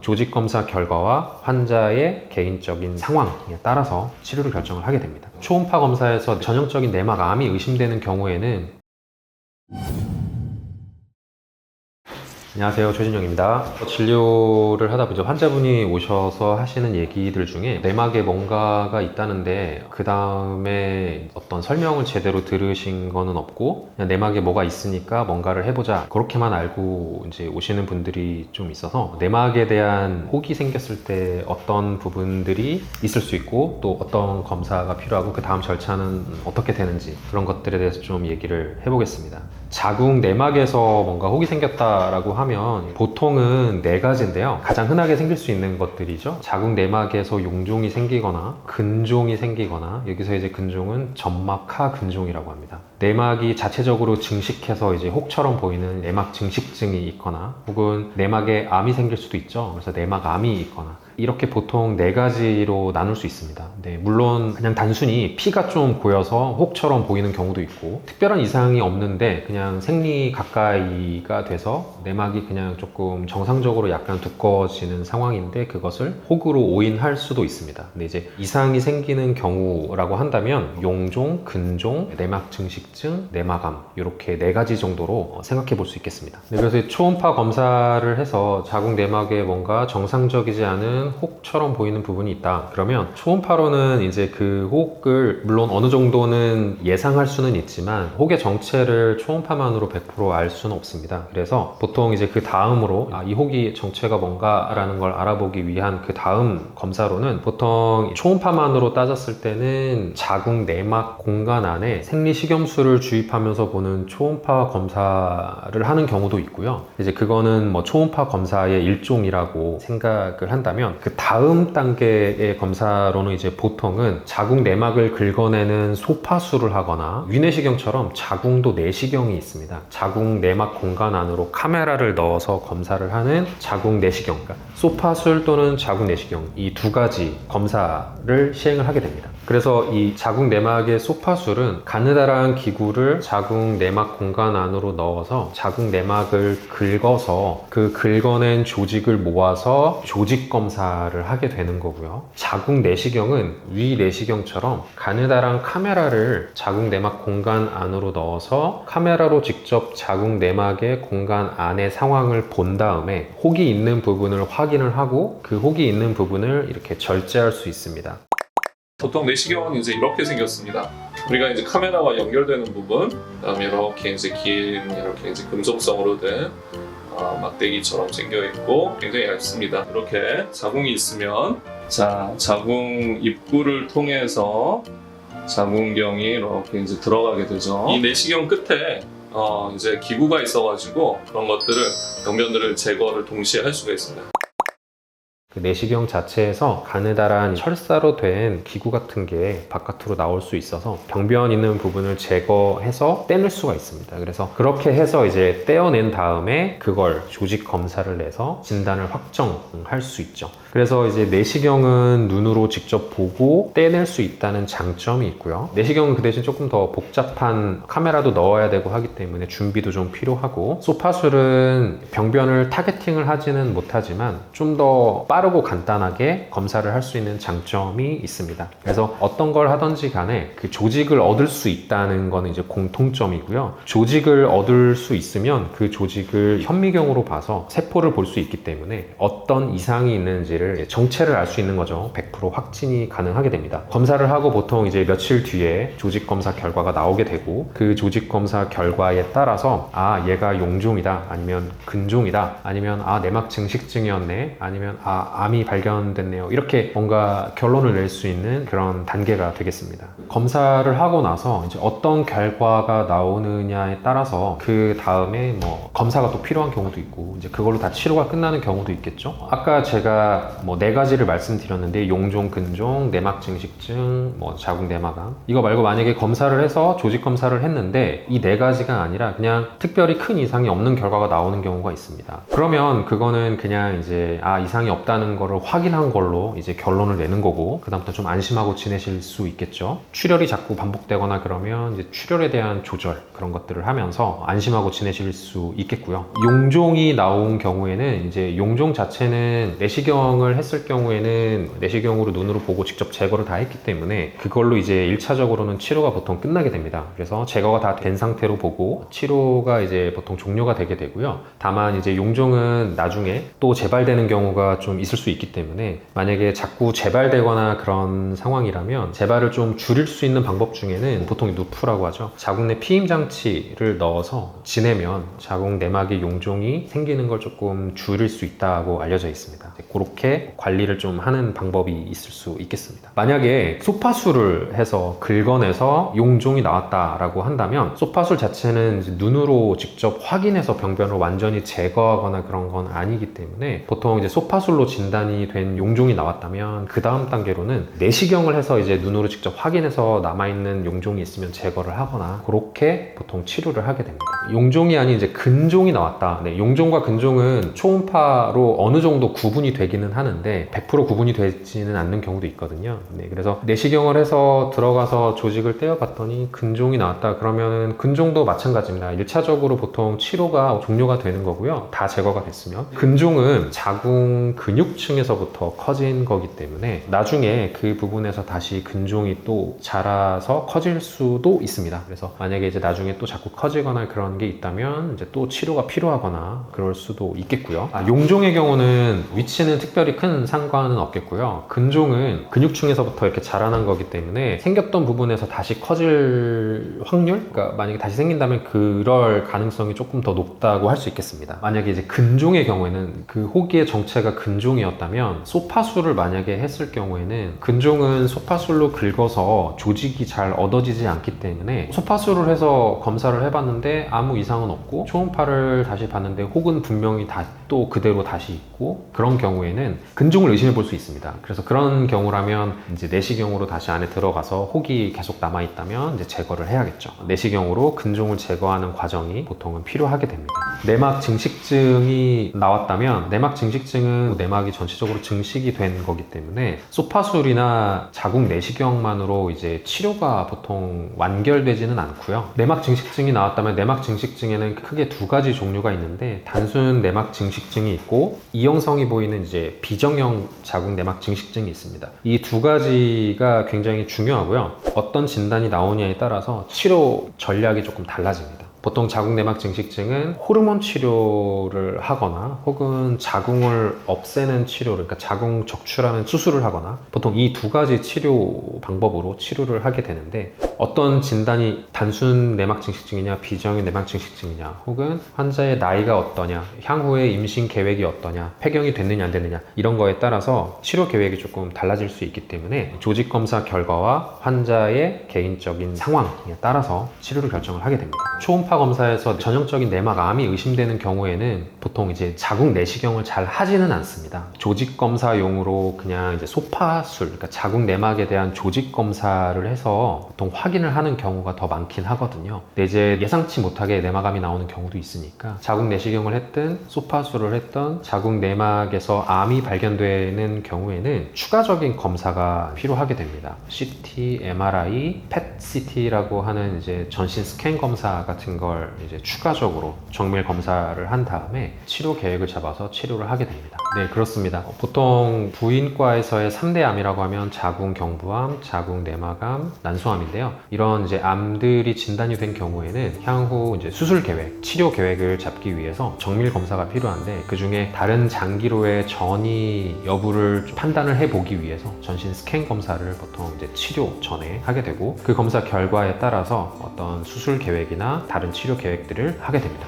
조직 검사 결과와 환자의 개인적인 상황에 따라서 치료를 결정을 하게 됩니다. 초음파 검사에서 전형적인 내막암이 의심되는 경우에는 안녕하세요, 최진영입니다. 진료를 하다 보죠. 환자분이 오셔서 하시는 얘기들 중에 내막에 뭔가가 있다는데 그 다음에 어떤 설명을 제대로 들으신 거는 없고 그냥 내막에 뭐가 있으니까 뭔가를 해보자 그렇게만 알고 이제 오시는 분들이 좀 있어서 내막에 대한 혹이 생겼을 때 어떤 부분들이 있을 수 있고 또 어떤 검사가 필요하고 그 다음 절차는 어떻게 되는지 그런 것들에 대해서 좀 얘기를 해보겠습니다. 자궁 내막에서 뭔가 혹이 생겼다라고 하면 보통은 네 가지인데요. 가장 흔하게 생길 수 있는 것들이죠. 자궁 내막에서 용종이 생기거나 근종이 생기거나, 여기서 이제 근종은 점막하 근종이라고 합니다. 내막이 자체적으로 증식해서 이제 혹처럼 보이는 내막 증식증이 있거나, 혹은 내막에 암이 생길 수도 있죠. 그래서 내막암이 있거나, 이렇게 보통 네 가지로 나눌 수 있습니다. 네, 물론 그냥 단순히 피가 좀 고여서 혹처럼 보이는 경우도 있고, 특별한 이상이 없는데 그냥 생리 가까이가 돼서 내막이 그냥 조금 정상적으로 약간 두꺼워지는 상황인데 그것을 혹으로 오인할 수도 있습니다. 근데 이제 이상이 생기는 경우라고 한다면 용종, 근종, 내막 증식증, 내막암, 이렇게 네 가지 정도로 생각해 볼 수 있겠습니다. 네, 그래서 초음파 검사를 해서 자궁 내막에 뭔가 정상적이지 않은 혹처럼 보이는 부분이 있다. 그러면 초음파로는 이제 그 혹을 물론 어느 정도는 예상할 수는 있지만 혹의 정체를 초음파만으로 100% 알 수는 없습니다. 그래서 보통 이제 그 다음으로 이 혹이 정체가 뭔가라는 걸 알아보기 위한 그 다음 검사로는 보통 초음파만으로 따졌을 때는 자궁 내막 공간 안에 생리식염수를 주입하면서 보는 초음파 검사를 하는 경우도 있고요. 이제 그거는 뭐 초음파 검사의 일종이라고 생각을 한다면, 그 다음 단계의 검사로는 이제 보통은 자궁 내막을 긁어내는 소파술을 하거나, 위내시경처럼 자궁도 내시경이 있습니다. 자궁 내막 공간 안으로 카메라를 넣어서 검사를 하는 자궁 내시경, 그러니까 소파술 또는 자궁 내시경, 이 두 가지 검사를 시행을 하게 됩니다. 그래서 이 자궁 내막의 소파술은 가느다란 기구를 자궁 내막 공간 안으로 넣어서 자궁 내막을 긁어서 그 긁어낸 조직을 모아서 조직 검사를 하게 되는 거고요. 자궁 내시경은 위 내시경처럼 가느다란 카메라를 자궁 내막 공간 안으로 넣어서 카메라로 직접 자궁 내막의 공간 안의 상황을 본 다음에 혹이 있는 부분을 확인을 하고 그 혹이 있는 부분을 이렇게 절제할 수 있습니다. 보통 내시경은 이제 이렇게 생겼습니다. 우리가 이제 카메라와 연결되는 부분, 그다음에 이렇게 이제 긴, 이렇게 이제 금속성으로 된 막대기처럼 생겨 있고 굉장히 얇습니다. 이렇게 자궁이 있으면, 자, 자궁 입구를 통해서 자궁경이 이렇게 이제 들어가게 되죠. 이 내시경 끝에 이제 기구가 있어가지고 그런 것들을, 병변들을 제거를 동시에 할 수가 있습니다. 그 내시경 자체에서 가느다란 철사로 된 기구 같은 게 바깥으로 나올 수 있어서 병변 있는 부분을 제거해서 떼낼 수가 있습니다. 그래서 그렇게 해서 이제 떼어낸 다음에 그걸 조직 검사를 내서 진단을 확정할 수 있죠. 그래서 이제 내시경은 눈으로 직접 보고 떼낼 수 있다는 장점이 있고요. 내시경은 그 대신 조금 더 복잡한 카메라도 넣어야 되고 하기 때문에 준비도 좀 필요하고, 소파술은 병변을 타겟팅을 하지는 못하지만 좀 더 빠르고 간단하게 검사를 할 수 있는 장점이 있습니다. 그래서 어떤 걸 하든지 간에 그 조직을 얻을 수 있다는 거는 이제 공통점이고요. 조직을 얻을 수 있으면 그 조직을 현미경으로 봐서 세포를 볼 수 있기 때문에 어떤 이상이 있는지를 정체를 알 수 있는 거죠. 100% 확진이 가능하게 됩니다. 검사를 하고 보통 이제 며칠 뒤에 조직 검사 결과가 나오게 되고, 그 조직 검사 결과에 따라서 얘가 용종이다, 아니면 근종이다, 아니면 내막 증식증이었네, 아니면 암이 발견됐네요, 이렇게 뭔가 결론을 낼 수 있는 그런 단계가 되겠습니다. 검사를 하고 나서 이제 어떤 결과가 나오느냐에 따라서 그 다음에 뭐 검사가 또 필요한 경우도 있고, 이제 그걸로 다 치료가 끝나는 경우도 있겠죠. 아까 제가 뭐 네 가지를 말씀드렸는데, 용종, 근종, 내막 증식증, 뭐 자궁 내막암, 이거 말고 만약에 검사를 해서 조직 검사를 했는데 이 네 가지가 아니라 그냥 특별히 큰 이상이 없는 결과가 나오는 경우가 있습니다. 그러면 그거는 그냥 이제 이상이 없다는 있다는 거를 확인한 걸로 이제 결론을 내는 거고, 그다음부터 좀 안심하고 지내실 수 있겠죠. 출혈이 자꾸 반복되거나 그러면 이제 출혈에 대한 조절 그런 것들을 하면서 안심하고 지내실 수 있겠고요. 용종이 나온 경우에는 이제 용종 자체는 내시경을 했을 경우에는 내시경으로 눈으로 보고 직접 제거를 다 했기 때문에 그걸로 이제 1차적으로는 치료가 보통 끝나게 됩니다. 그래서 제거가 다 된 상태로 보고 치료가 이제 보통 종료가 되게 되고요. 다만 이제 용종은 나중에 또 재발되는 경우가 좀 있을 수 있기 때문에 만약에 자꾸 재발되거나 그런 상황이라면 재발을 좀 줄일 수 있는 방법 중에는 보통 누프라고 하죠. 자궁 내 피임 장치를 넣어서 지내면 자궁 내막의 용종이 생기는 걸 조금 줄일 수 있다고 알려져 있습니다. 그렇게 관리를 좀 하는 방법이 있을 수 있겠습니다. 만약에 소파술을 해서 긁어내서 용종이 나왔다라고 한다면 소파술 자체는 이제 눈으로 직접 확인해서 병변을 완전히 제거하거나 그런 건 아니기 때문에 보통 이제 소파술로 진단이 된 용종이 나왔다면 그 다음 단계로는 내시경을 해서 이제 눈으로 직접 확인해서 남아있는 용종이 있으면 제거를 하거나 그렇게 보통 치료를 하게 됩니다. 용종이 아닌 이제 근종이 나왔다. 네, 용종과 근종은 초음파로 어느 정도 구분이 되기는 하는데 100% 구분이 되지는 않는 경우도 있거든요. 네, 그래서 내시경을 해서 들어가서 조직을 떼어봤더니 근종이 나왔다 그러면 근종도 마찬가지입니다. 1차적으로 보통 치료가 종료가 되는 거고요. 다 제거가 됐으면. 근종은 자궁 근육층에서부터 커진 거기 때문에 나중에 그 부분에서 다시 근종이 또 자라서 커질 수도 있습니다. 그래서 만약에 이제 나중에 또 자꾸 커지거나 그런 게 있다면 이제 또 치료가 필요하거나 그럴 수도 있겠고요. 용종의 경우는 위치는 특별히 큰 상관은 없겠고요. 근종은 근육층에서부터 이렇게 자라난 거기 때문에 생겼던 부분에서 다시 커질 확률? 그러니까 만약에 다시 생긴다면 그럴 가능성이 조금 더 높다고 할 수 있겠습니다. 만약에 이제 근종의 경우에는 그 호기의 정체가 근종이었다면 소파술을 만약에 했을 경우에는 근종은 소파술로 긁어서 조직이 잘 얻어지지 않기 때문에 소파술을 해서 검사를 해봤는데 아무 이상은 없고 초음파를 다시 봤는데 혹은 분명히 또 그대로 다시 있고 그런 경우에는 근종을 의심해 볼 수 있습니다. 그래서 그런 경우라면 이제 내시경으로 다시 안에 들어가서 혹이 계속 남아있다면 이제 제거를 해야겠죠. 내시경으로 근종을 제거하는 과정이 보통은 필요하게 됩니다. 내막 증식증이 나왔다면 내막 증식증은 내막이 전체적으로 증식이 된 거기 때문에 소파술이나 자궁 내시경만으로 이제 치료가 보통 완결되지는 않고요. 내막 증식증이 나왔다면 내막 증식증에는 크게 두 가지 종류가 있는데 단순 내막 증식증이 있고 이형성이 보이는 이제 비정형 자궁 내막 증식증이 있습니다. 이 두 가지가 굉장히 중요하고요. 어떤 진단이 나오냐에 따라서 치료 전략이 조금 달라집니다. 보통 자궁 내막 증식증은 호르몬 치료를 하거나 혹은 자궁을 없애는 치료를, 그러니까 자궁 적출하는 수술을 하거나 보통 이 두 가지 치료 방법으로 치료를 하게 되는데 어떤 진단이 단순 내막 증식증이냐 비정형 내막 증식증이냐 혹은 환자의 나이가 어떠냐 향후에 임신 계획이 어떠냐 폐경이 됐느냐 안 됐느냐 이런 거에 따라서 치료 계획이 조금 달라질 수 있기 때문에 조직 검사 결과와 환자의 개인적인 상황에 따라서 치료를 결정을 하게 됩니다. 초음파 검사에서 전형적인 내막암이 의심되는 경우에는 보통 이제 자궁 내시경을 잘 하지는 않습니다. 조직 검사용으로 그냥 이제 소파술, 그러니까 자궁 내막에 대한 조직 검사를 해서 보통 확인을 하는 경우가 더 많긴 하거든요. 근데 이제 예상치 못하게 내막암이 나오는 경우도 있으니까 자궁 내시경을 했든 소파술을 했든 자궁 내막에서 암이 발견되는 경우에는 추가적인 검사가 필요하게 됩니다. CT, MRI, PET-CT라고 하는 이제 전신 스캔 검사 같은 걸 이제 추가적으로 정밀 검사를 한 다음에 치료 계획을 잡아서 치료를 하게 됩니다. 네, 그렇습니다. 보통 부인과에서의 3대 암이라고 하면 자궁 경부암, 자궁 내막암, 난소암인데요. 이런 이제 암들이 진단이 된 경우에는 향후 이제 수술 계획, 치료 계획을 잡기 위해서 정밀 검사가 필요한데 그 중에 다른 장기로의 전이 여부를 판단을 해보기 위해서 전신 스캔 검사를 보통 이제 치료 전에 하게 되고 그 검사 결과에 따라서 어떤 수술 계획이나 다른 치료 계획들을 하게 됩니다.